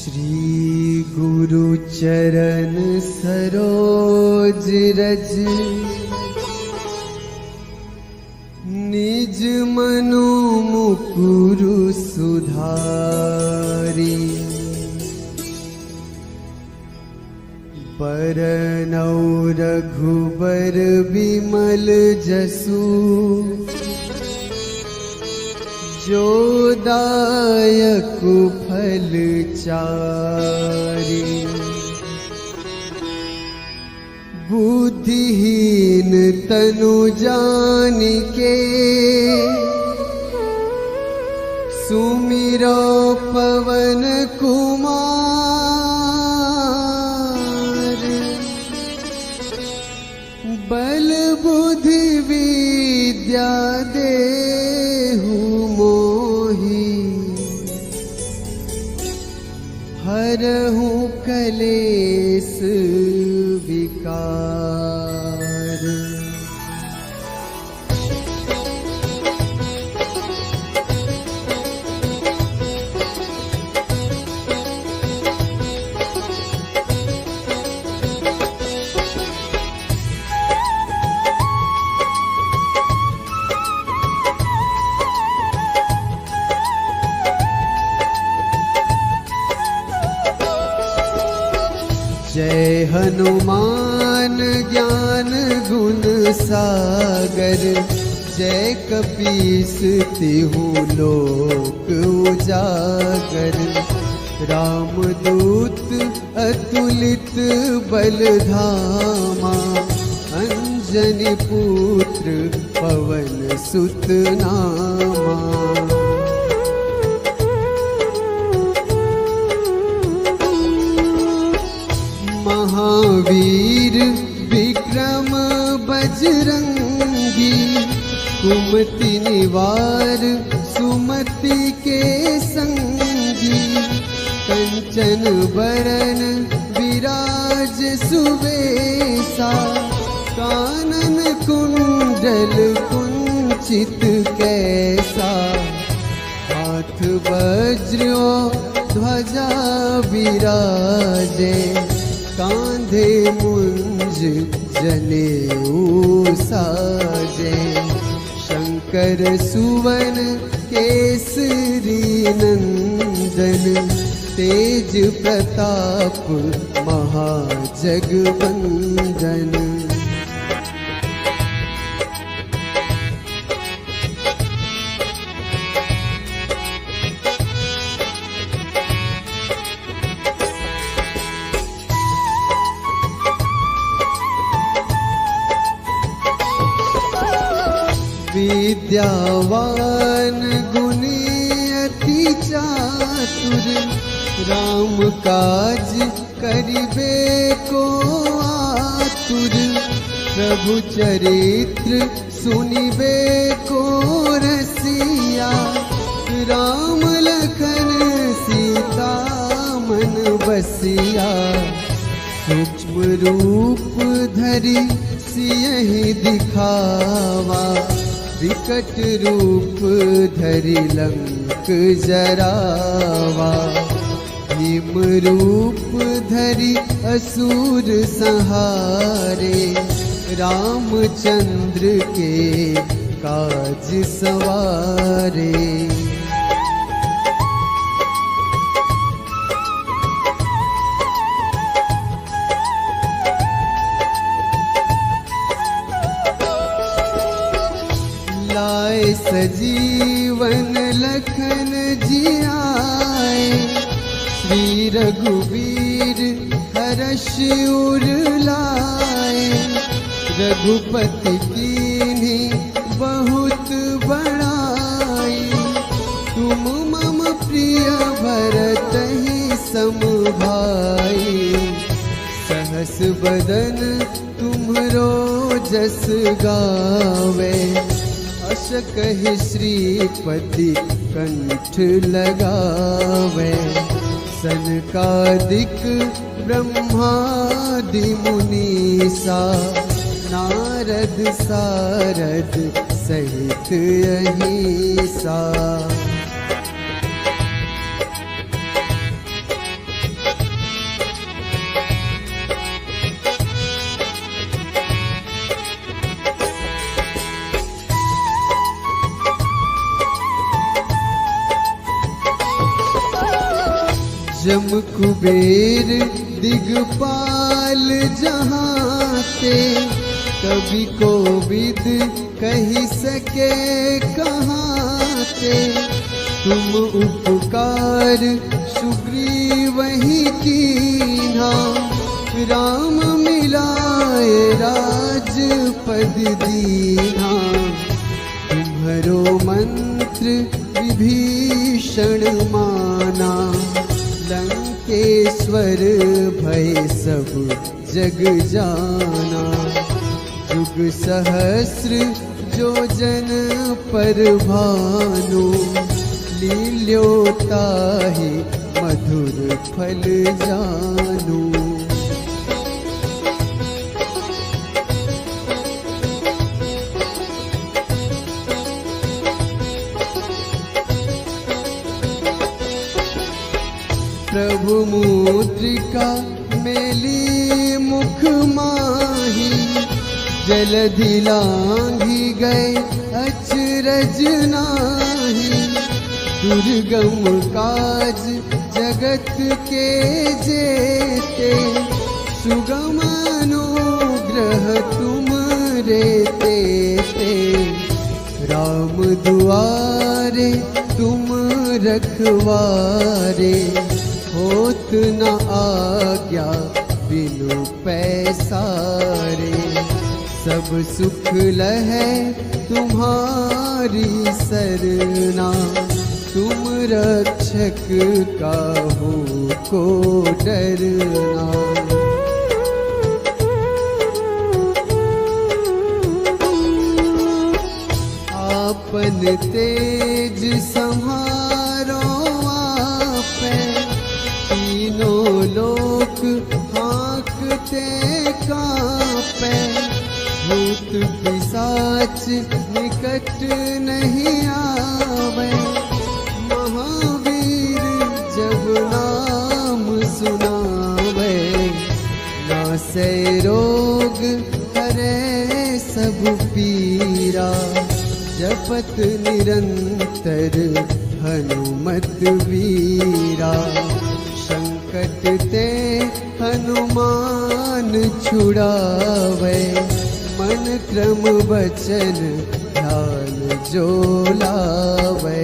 श्री गुरु चरण सरोज रज निज मनु मुकुरु सुधारी। बरनौ रघुबर बिमल जसु जो दायक फल चारि। बुद्धिहीन तनु जानिके सुमिरो पवन कुमार। बल बुद्धि विद्या देहु मोहि हरहु कलेस विकार। जय हनुमान ज्ञान गुण सागर। जय कपीस तिहु लोक उजागर। रामदूत अतुलित बल धामा। अंजनी पुत्र पवन सुत नामा। महावीर विक्रम बजरंगी। कुमति निवार सुमति के संगी। कंचन बरन विराज सुवेशा। कानन कुंडल कुंचित कैसा। हाथ वज्र ध्वजा विराजे। कांधे मुंज जनेऊ साजे। शंकर सुवन केसरी नंदन। तेज प्रताप महाजगवंदन। विद्यावान गुणी अति चातुर। राम काज करिबे को आतुर। प्रभु चरित्र सुनिबे को रसिया। राम लखन सीता मन बसिया। सूक्ष्म रूप धरि सियहि दिखावा। विकट रूप धरि लंक जरावा। भीम रूप धरि असुर संहारे। रामचंद्र के काज सवारे। लाए सजीवन लखन जियाए। श्री रघुवीर हर्ष उर लाए। रघुपति कीन्ही बहुत बड़ाई। तुम मम प्रिय भरतहि सम भाई। सहस बदन तुम्हरो जस गावे। अस कहि श्रीपति कंठ लगावे। सनकादिक ब्रह्मादि मुनीसा। नारद सारद सहित अहिसा। जम कुबेर दिगपाल जहाँ ते, कभी कोविद कही सके कहाँ ते। तुम उपकार सुग्रीव ही कीन्हा, राम मिलाए राजपद दीन्हा। तुम्हरो मंत्र विभीषण माना, लंकेश्वर भय सब जग जाना। युग सहस्र जो जन पर भानु, लील्योताहि मधुर फल जानू। प्रभु मुद्रिका मेली मुख माही, जलधि लांघी गए अचरज नाही। दुर्गम काज जगत के जेते, सुगम अनुग्रह तुम रे तेते। राम दुआरे तुम रखवारे, होत न आज्ञा बिनु पैसारे। सब सुख लहै तुम्हारी सरना, तुम रक्षक काहू को डरना। आपन तेज सम्हारो आपै, तीनों लोक हाँकते कांपै। भूत पिशाच निकट नहीं आवे, महावीर जब नाम सुनावे। नासै रोग हरै सब पीरा, जपत निरंतर हनुमत वीरा। संकट ते हनुमान छुड़ावे, मन क्रम वचन ध्यान जो लावे।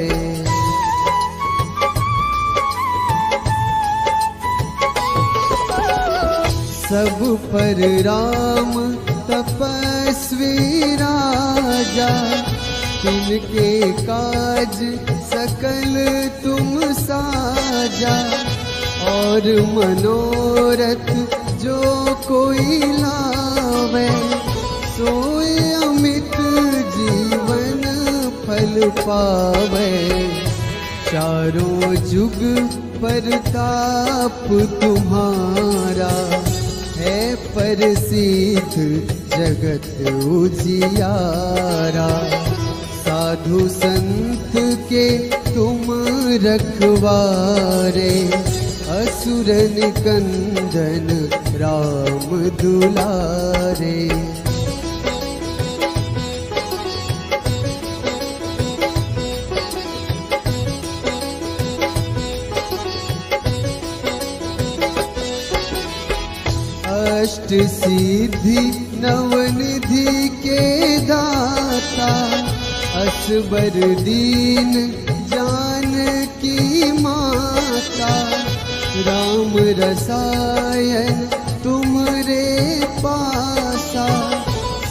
सब पर राम तपस्वी राजा, तिनके काज सकल तुम साजा। और मनोरथ जो कोई लावे, सोई अमित जीवन फल पावे। चारों जुग परताप तुम्हारा, है प्रसिद्ध जगत उजियारा। साधु संत के तुम रखवारे, असुर निकंदन राम दुलारे। अष्ट सिद्धि नवनिधि के दाता, असबर दीन जानकी माता। राम रसायन तुम्हरे पासा,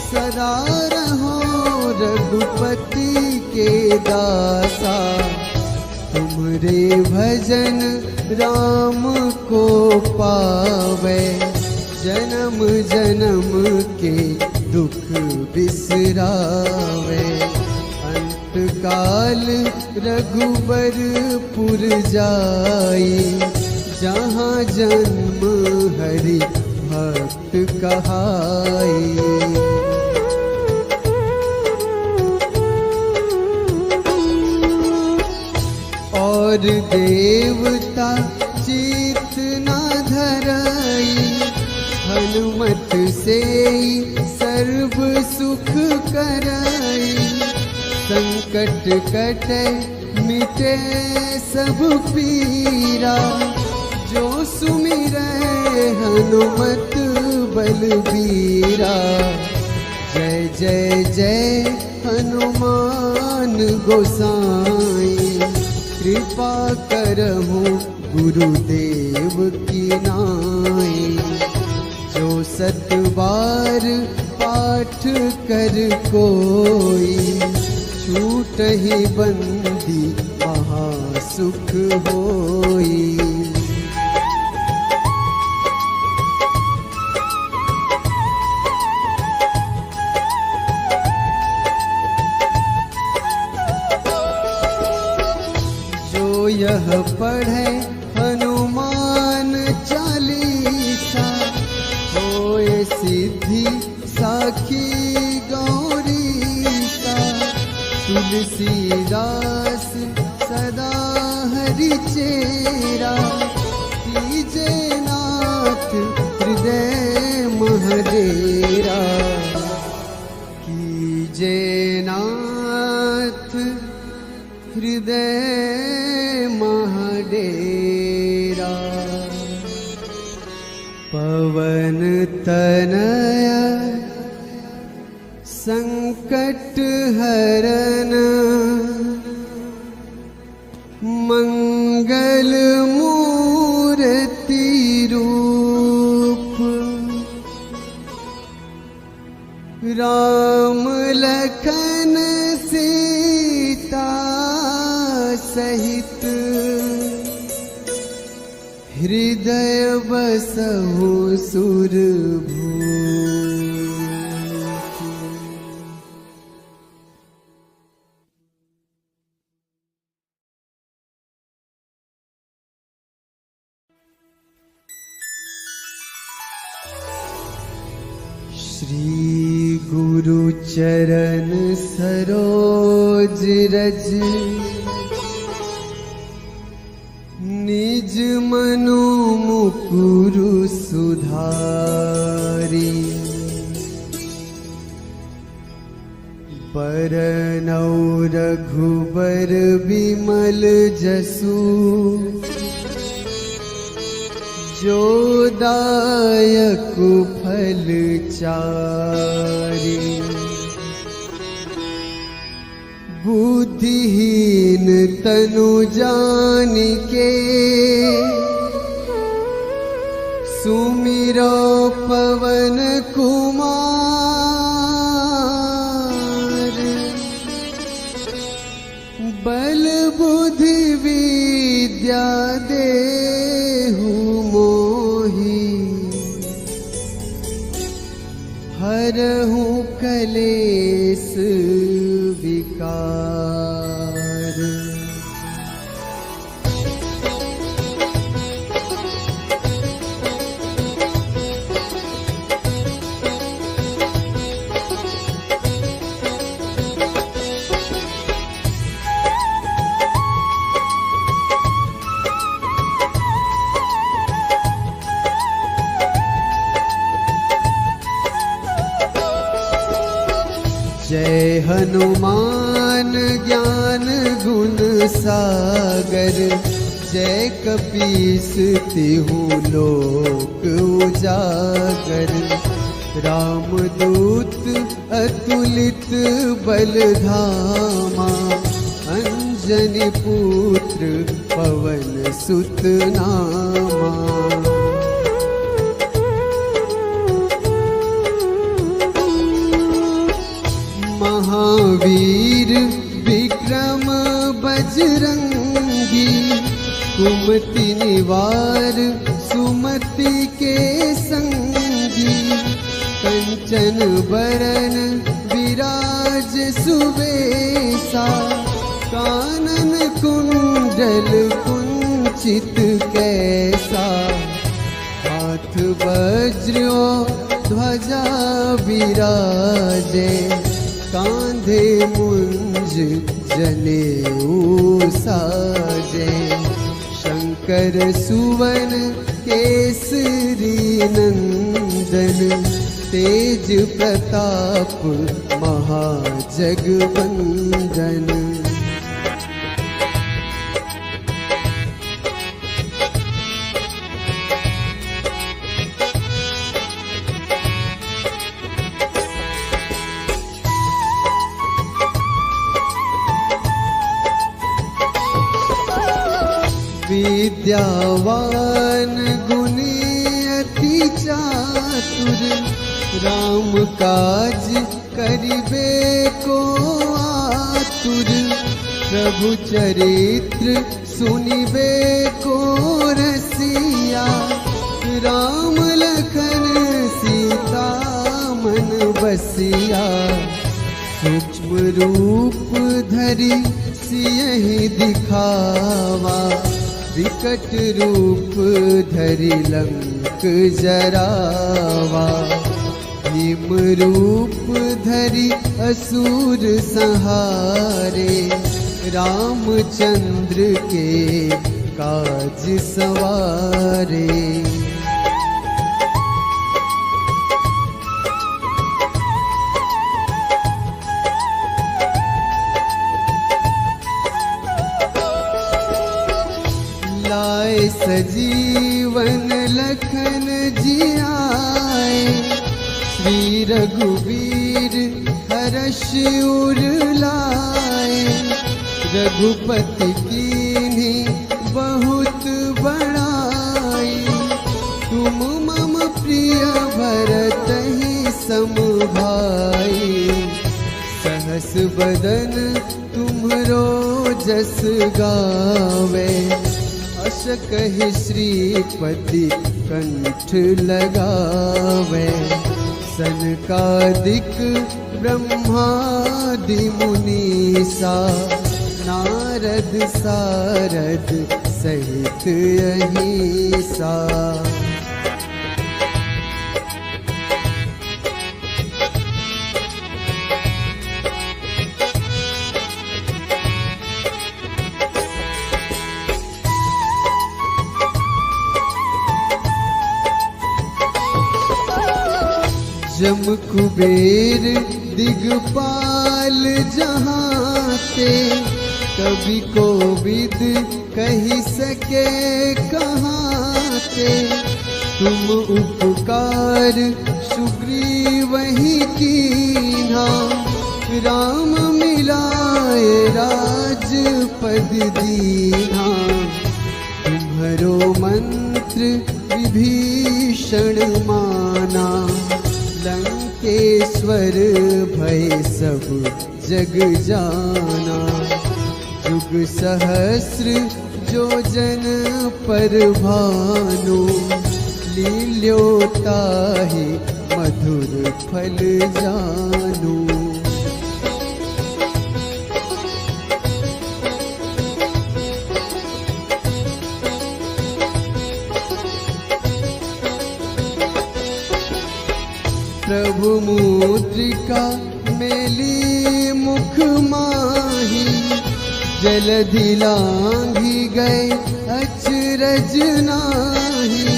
सदा रहो रघुपति के दासा। तुम्हरे भजन राम को पावे, जन्म जन्म के दुख बिसरावे। अंत काल रघुबरपुर जाई, जहाँ जन्म हरि भक्त कहाई। और देवता चित न धरई, हनुमत से सर्व सुख करई। संकट कटे मिटे सब पीरा, जो सुमिरै हनुमत बलबीरा। जय जय जय हनुमान गोसाई, कृपा करहु गुरुदेव की नाई। जो 7 बार पाठ कर कोई, छूटहि बंदी महासुख होई। यह पढ़े हनुमान चालीसा, होए सिद्धि साखी गौरीसा। तुलसीदास सदा हरि चेरा, कीजे नाथ हृदय महडेरा। कीजे नाथ हृदय महडेरा। पवन तनया संकट हरन, मंगल मूर्ति रूप। राम लखन सीता सहित, हृदय बसहु सुरभूप। श्री गुरु चरण सरोज रज, निज मनु मुकुरु सुधारी। बरनौ रघुबर बिमल जसु, जो दायक फल चारि। बुद्धिहीन तनु जानिके, सुमिरो पवन कुमार। बल बुद्धि विद्या देहु मोहि, हरहु कलेस विकार। जय हनुमान ज्ञान गुण सागर, जय कपीस तिहु लोक उजागर। रामदूत अतुलित बल धामा, अंजनी पुत्र पवन सुत नामा। महावीर विक्रम बजरंगी, कुमति निवार सुमति के संगी। कंचन बरन विराज सुबेसा, कानन कुंडल कुंचित कैसा। हाथ वज्र ध्वजा विराजे, कांधे मुंज जनेऊ साजे। शंकर सुवन केसरी नंदन, तेज प्रताप महाजगवंदन। विद्यावान गुणी अति चातुर, राम काज करिबे को आतुर, प्रभु चरित्र सुनिबे को रसिया, राम लखन सीता मन बसिया, सूक्ष्म रूप धरि सियहि दिखावा, विकट रूप धरि लंक जरावा, भीम रूप धरि असुर संहारे, रामचंद्र के काज सवारे। लाए सजीवन लखन जियाए, श्री रघुवीर हर्ष उर लाए, रघुपति कीन्ही बहुत बड़ाई, तुम मम प्रिय भरतहि सम भाई, सहस बदन तुम्हरो जस गावे, अस कहि श्रीपति कंठ लगावे, सनकादिक ब्रह्मादि मुनीसा, नारद सारद सहित अहिसा। जम कुबेर दिगपाल जहाते, कवि कोविद कही सके कहाते, तुम उपकार सुग्रीवहि कीन्हा, राम मिलाए राजपद दीन्हा, तुम्हरो मंत्र विभीषण माना, लंकेश्वर भय सब जग जाना, युग सहस्र जो जन पर भानु, लील्योताहि मधुर फल जानू। प्रभु मुद्रिका मेली मुख माही, जलधि लांघि गए अचरज नाही,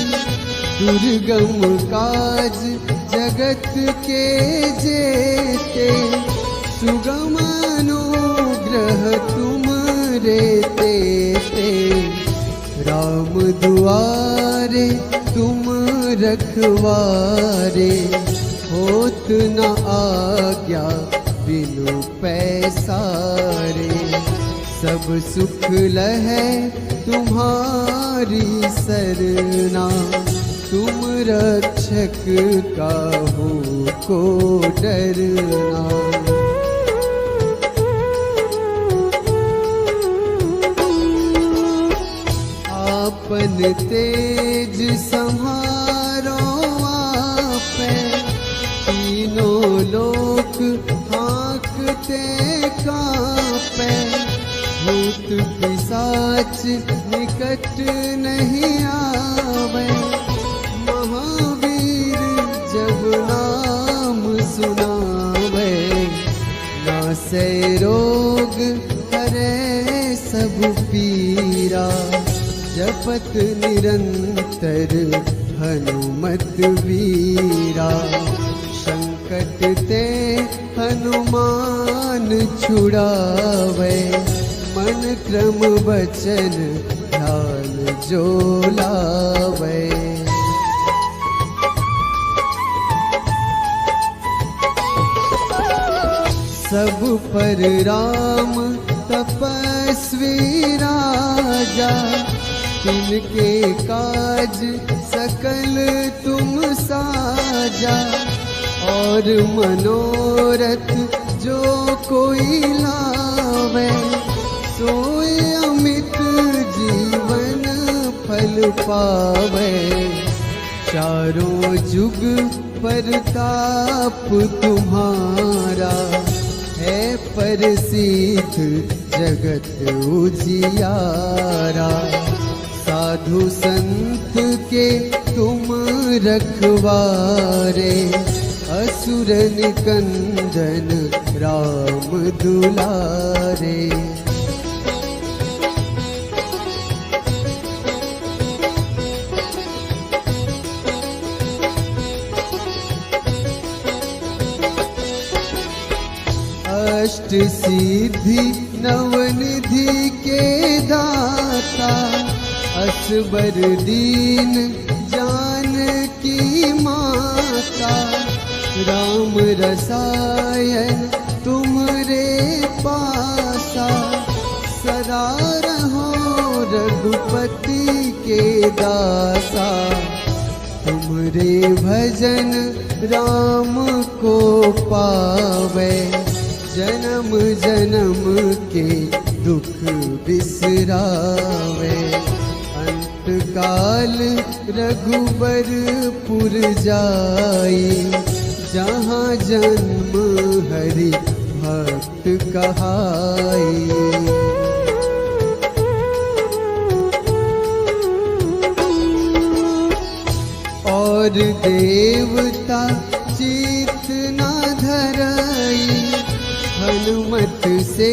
दुर्गम काज जगत के जेते, सुगम अनुग्रह तुम रे तेते, राम दुआरे तुम रखवारे, होत न आज्ञा बिनु पैसारे, सब सुख लहै तुम्हारी सरना, तुम रक्षक काहू को डरना। आपन तेज सम्हारो आपै, तीनों लोक हाँकते कांपै, भूत पिशाच निकट नहीं आवे, महावीर जब नाम सुनावे, नासै रोग हरै सब पीरा, जपत निरंतर हनुमत वीरा, संकट ते हनुमान छुड़ावे, मन क्रम वचन ध्यान जो लावे। सब पर राम तपस्वी राजा, तिनके काज सकल तुम साजा, और मनोरथ जो कोई लावे, सोए अमित जीवन फल पावे। चारों जुग परताप तुम्हारा, है प्रसिद्ध जगत उजियारा। साधु संत के तुम रखवारे, असुर निकंदन राम दुलारे। अष्ट सिद्धि नवनिधि के दाता, असबर दीन जानकी माता। राम रसायन तुमरे पासा, सदा रहो रघुपति के दासा। तुमरे भजन राम को पावे, जन्म जन्म के दुख बिसरावे। अंत काल रघुबरपुर जाई, जहाँ जन्म हरि भक्त कहाई। और देवता चित न धरई, हनुमत से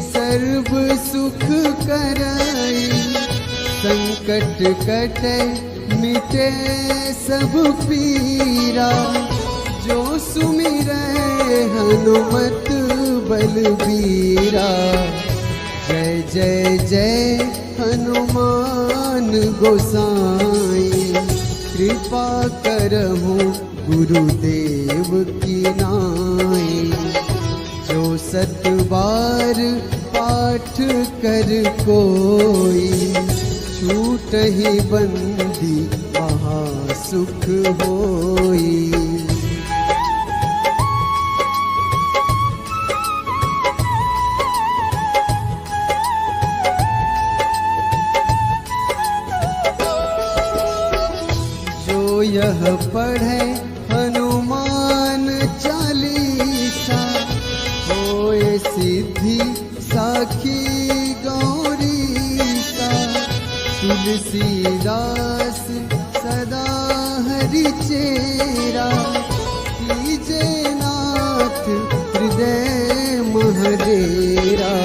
सर्व सुख करई। संकट कटे मिटे सब पीरा, जो सुमिरै हनुमत बलबीरा। जय जय जय हनुमान गोसाई, कृपा करहु गुरुदेव की नाई। जो सत बार पाठ कर कोई, छूटहि बंदी महासुख होई। जो यह पढ़े हनुमान चालीसा, होए सिद्धि साखी गौरीसा। तुलसीदास सदा हरि चेरा, कीजे नाथ हृदय महडेरा।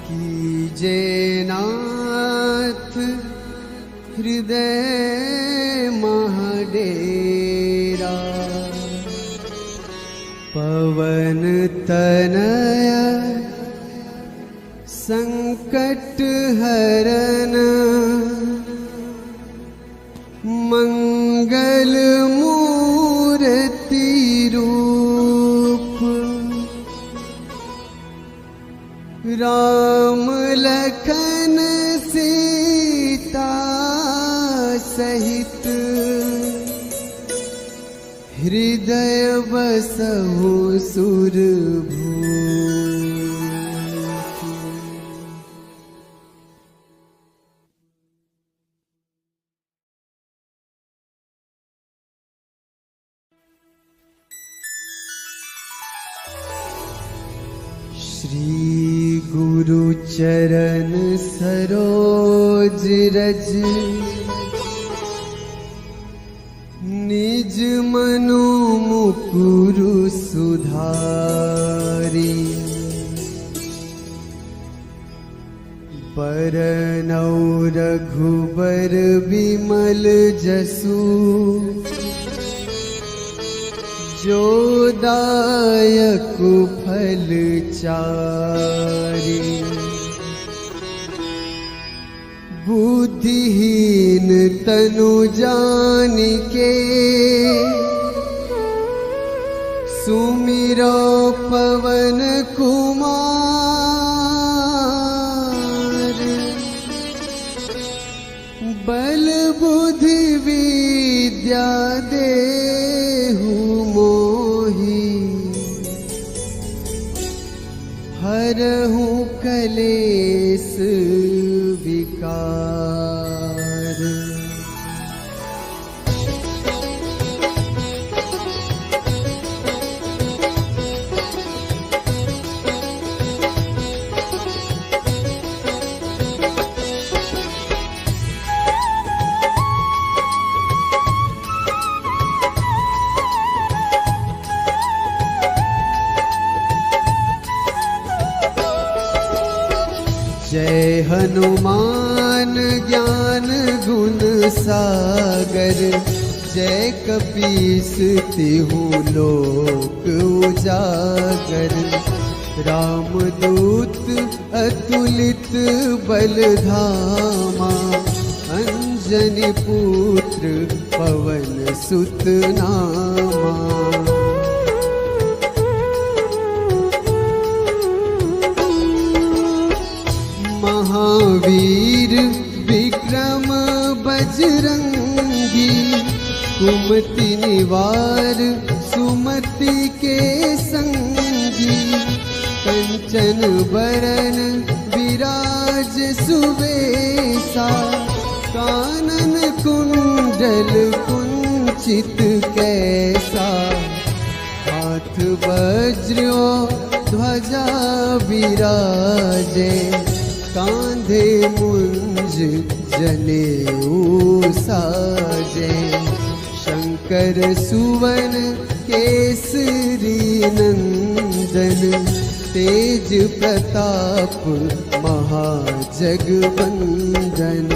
कीजे नाथ हृदय महडेरा। पवन तनया संकट हरन, मंगल मूर्ति रूप। राम लखन सीता सहित, हृदय बसहु सुरभूप। श्री गुरु चरण सरोज रज, निज मनु मुकुरु सुधारी। बरनौ रघुबर बिमल जसु, जो दायक फल चारि। बुद्धिहीन तनु जानिके, सुमिरो पवन कुमार। कलेस विकार। जय हनुमान ज्ञान गुण सागर, जय कपीस तिहु लोक उजागर। रामदूत अतुलित बल धामा, अंजनी पुत्र पवन सुत नामा। महावीर विक्रम बजरंगी, कुमति निवार सुमति के संगी। कंचन बरन विराज सुबेसा, कानन कुंडल कुंचित कैसा। हाथ वज्र ध्वजा विराजे, कांधे मुंज जनेऊ साजे। शंकर सुवन केसरी नंदन, तेज प्रताप महाजगवंदन।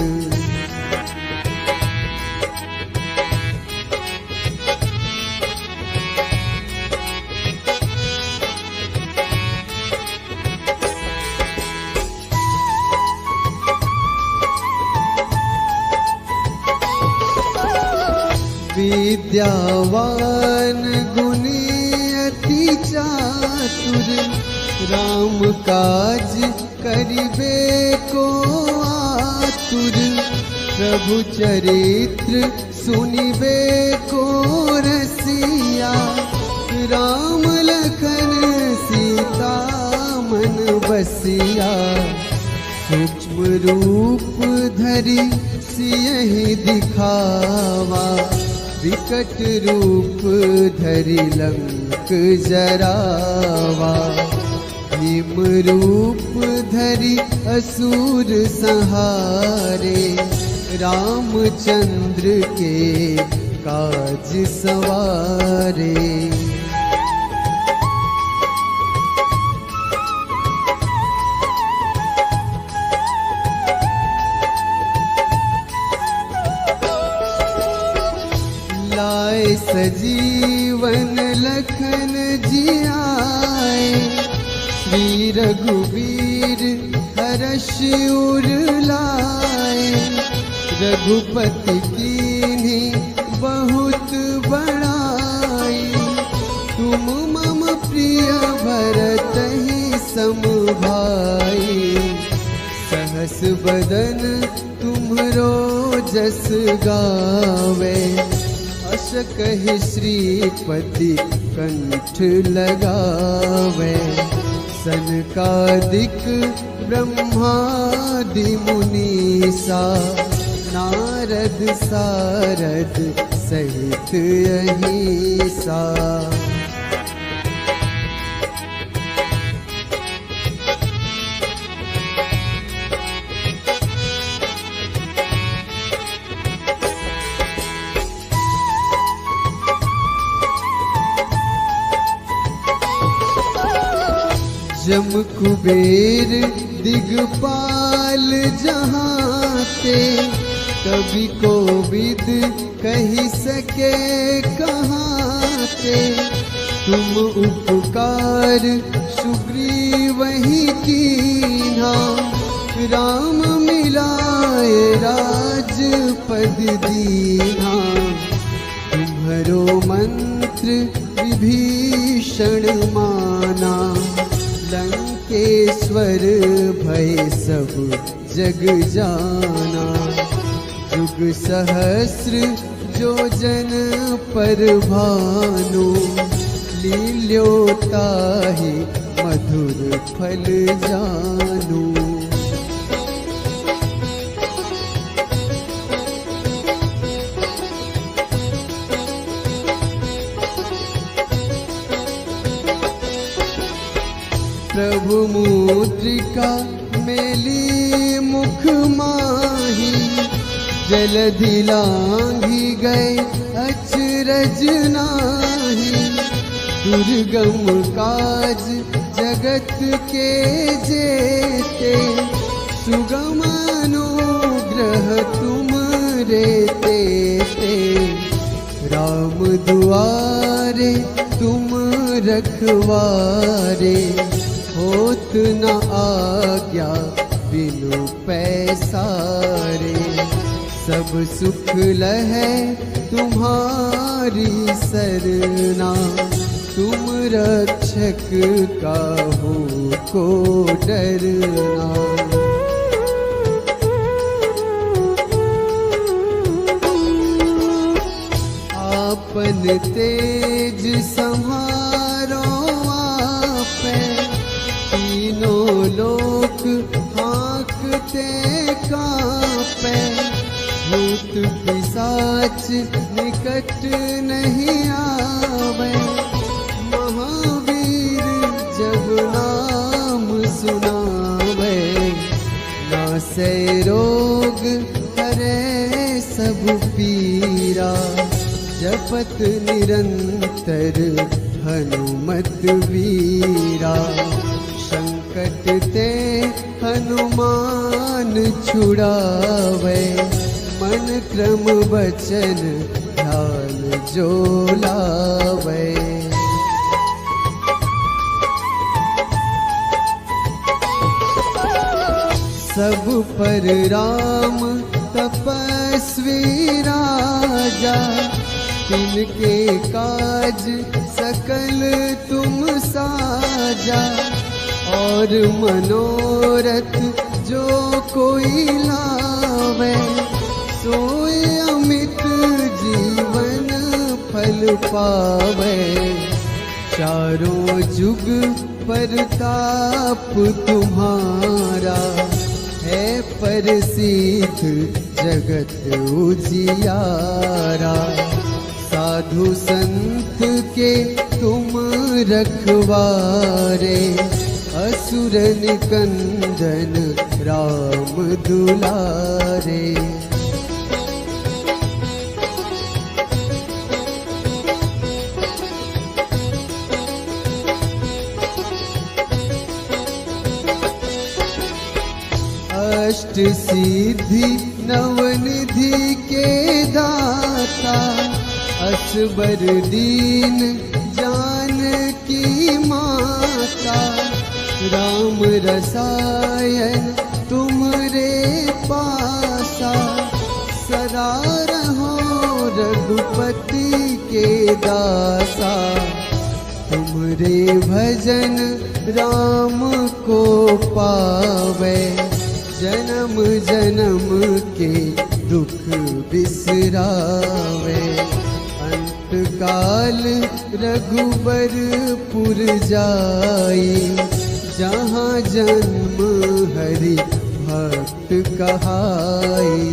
विद्यावान गुणी अति चातुर, राम काज करिबे को आतुर। प्रभु चरित्र सुनिबे को रसिया, राम लखन सीता मन बसिया। सूक्ष्म रूप धरि सियहि दिखावा, विकट रूप धरि लंक जरावा। भीम रूप धरि असुर संहारे, रामचंद्र के काज सवारे। लाए सजीवन लखन जियाए, श्री रघुवीर हर्ष उर लाए। रघुपति कीन्ही बहुत बड़ाई, तुम मम प्रिय भरतहि सम भाई। सहस बदन तुम्हरो जस गावे, अस कहि श्रीपति कंठ लगावे। सनकादिक ब्रह्मादि मुनीसा, नारद सारद सहित अहिसा। जम कुबेर दिगपाल जहाते, कवि कोविद कही सके कहाते। तुम उपकार सुग्रीवहि कीन्हा, राम मिलाए राजपद दीन्हा। तुम्हरो मंत्र विभीषण माना, लंकेश्वर भय सब जग जाना। जुग सहस्र जो जन पर भानु, लील्योताहि मधुर फल जानू। प्रभु मुद्रिका मेली मुख माही, जलधि लांघी गए अचरज नाही। दुर्गम काज जगत के जेते, सुगम अनुग्रह तुम रे ते। राम दुआरे तुम रखवारे, होत न आज्ञा बिनु पैसारे। सब सुख लहै तुम्हारी सरना, तुम रक्षक काहू को डरना। आपन तेज संहारो आपै, तीनों लोक हाँकते कांपै। भूत पिशाच निकट नहीं आवे, महावीर जब नाम सुनावे। नासै रोग हरै सब पीरा, जपत निरंतर हनुमत वीरा। संकट ते हनुमान छुड़ावे, मन क्रम वचन ध्यान जो लावे। सब पर राम तपस्वी राजा, तिनके काज सकल तुम साजा। और मनोरथ जो कोई लावे, सोई अमित जीवन फल पावे। चारों जुग परताप तुम्हारा, है प्रसिद्ध जगत उजियारा। साधु संत के तुम रखवारे, असुर निकंदन राम दुलारे। अष्ट सिद्धि नवनिधि के दाता, असबर दीन जानकी माता। राम रसायन तुमरे पासा, सदा रहो रघुपति के दासा। तुमरे भजन राम को पावे, जन्म जन्म के दुख बिसरावे। अंत काल रघुबरपुर जाई, जहाँ जन्म हरि भक्त कहाई।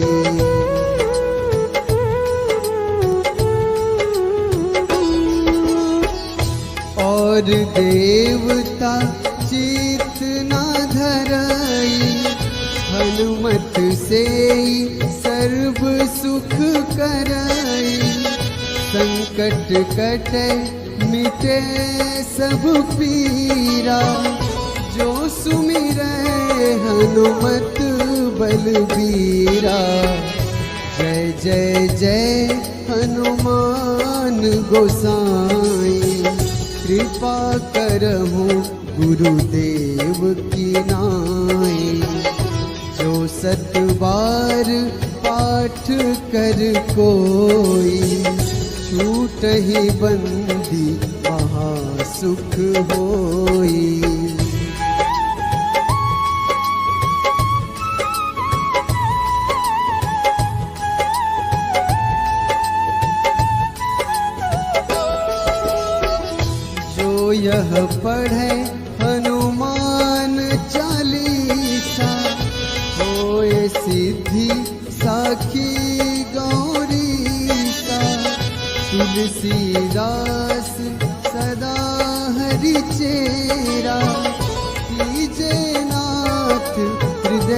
और देवता चित न धरई, हनुमत से सर्व सुख करई। संकट कटे मिटे सब पीरा, जो सुमिरै हनुमत बलबीरा। जय जय जय हनुमान गोसाई, कृपा करहु गुरुदेव की नाई। जो सत बार पाठ कर कोई, छूटहि बंदी महासुख होई। जो यह पढ़े सिद्धि साखी गौरी सा तुलसीदास सदा हरि चेरा